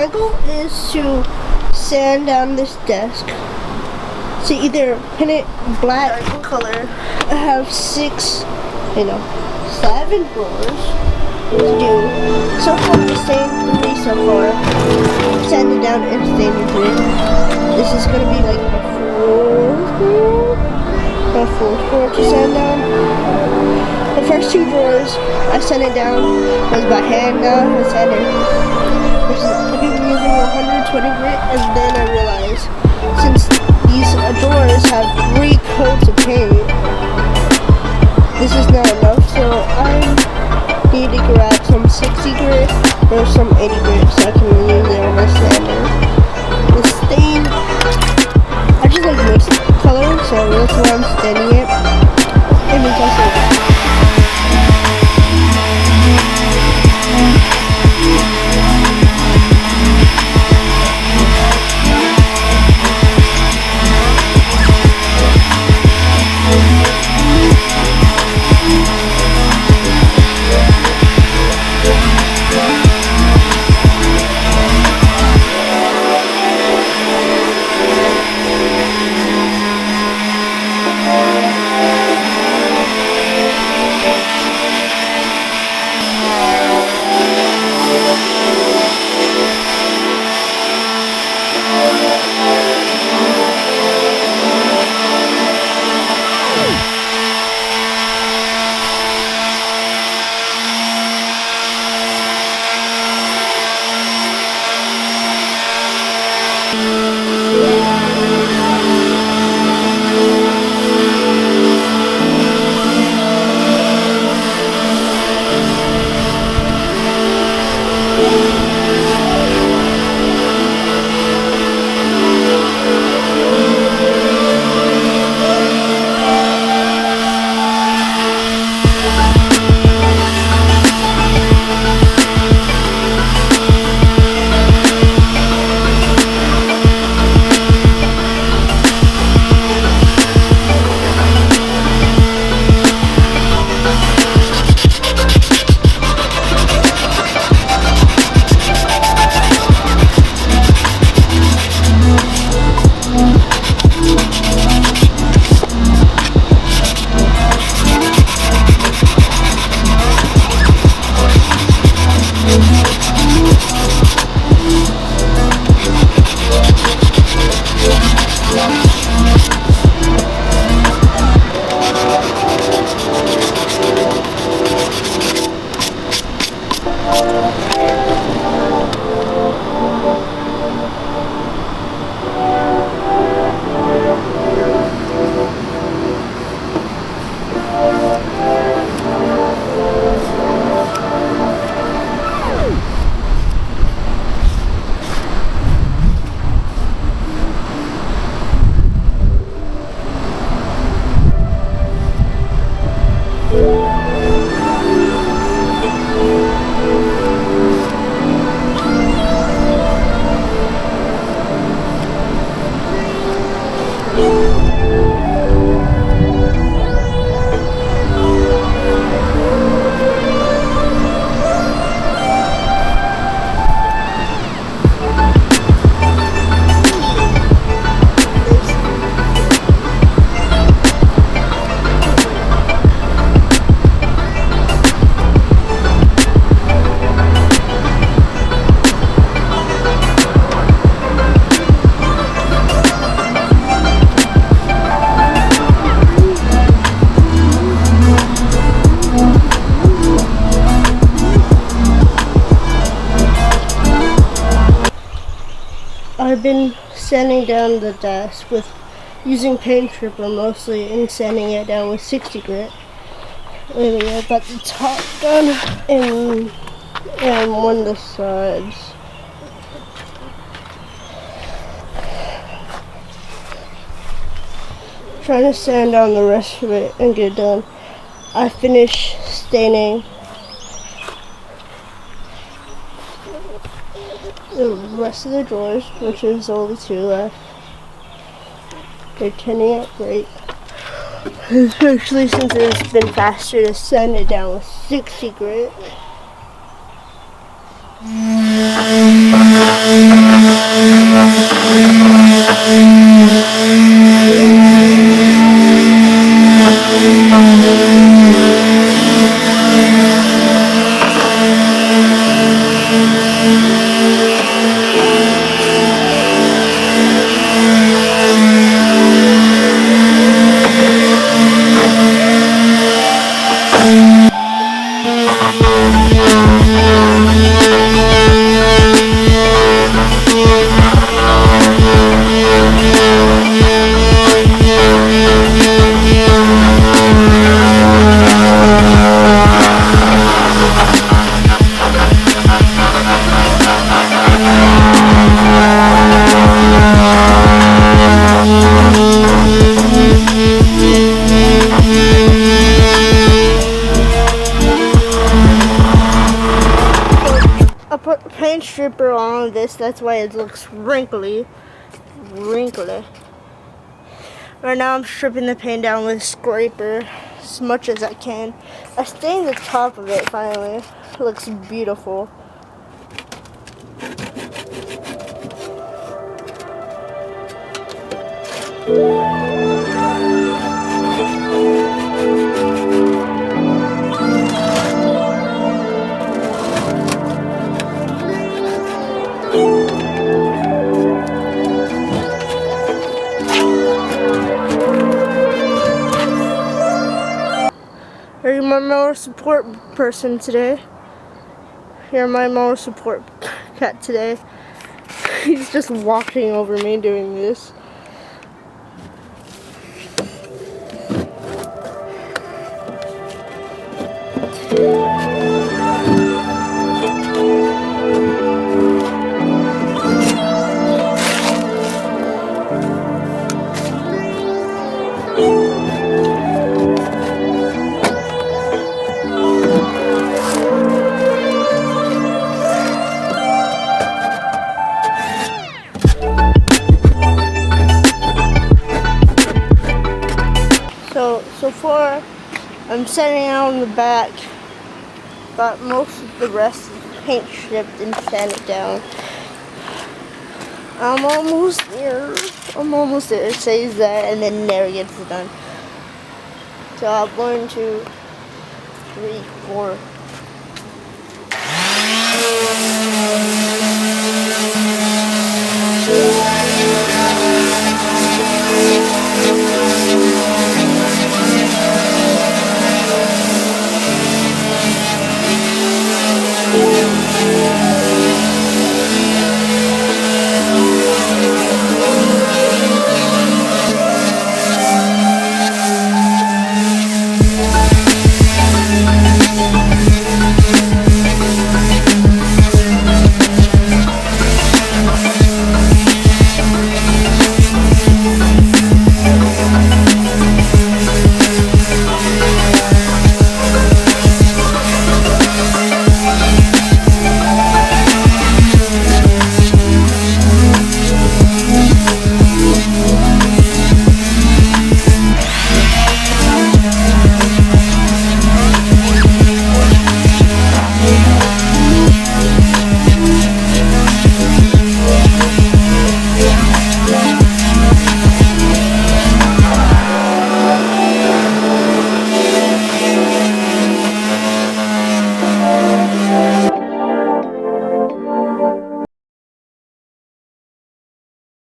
my goal is to sand down this desk. So either paint it black color. I have 7 drawers to do. So far I stained 3 so far. Sand it down and stain into it. This is gonna be like my fourth floor to sand down. The first 2 drawers I sanded down was by hand. Now I sanded. I've been using 120 grit, and then I realized since these drawers have 3 coats of paint, this is not enough. So I need to grab some 60 grit or some 80 grit so I can use it on my sander. The stain, I just like mixed color, so that's why I'm staining it. And it's also I've been sanding down the desk with using paint stripper mostly and sanding it down with 60 grit. Earlier, I got the top done and one of the sides. Trying to sand down the rest of it and get it done. I finished staining the rest of the drawers, which is only 2 left. They're turning out great, especially since it's been faster to sand it down with 60 grit. this. That's why it looks wrinkly. Right now I'm stripping the paint down with a scraper as much as I can. I stained the top of it finally. It looks beautiful. Are you my moral support person today? You're my moral support cat today. He's just watching over me doing this. So far, I'm setting out on the back. Got most of the rest of the paint stripped and sanded down. I'm almost there. It says that and then never gets done. So 1, 2, 3, 4.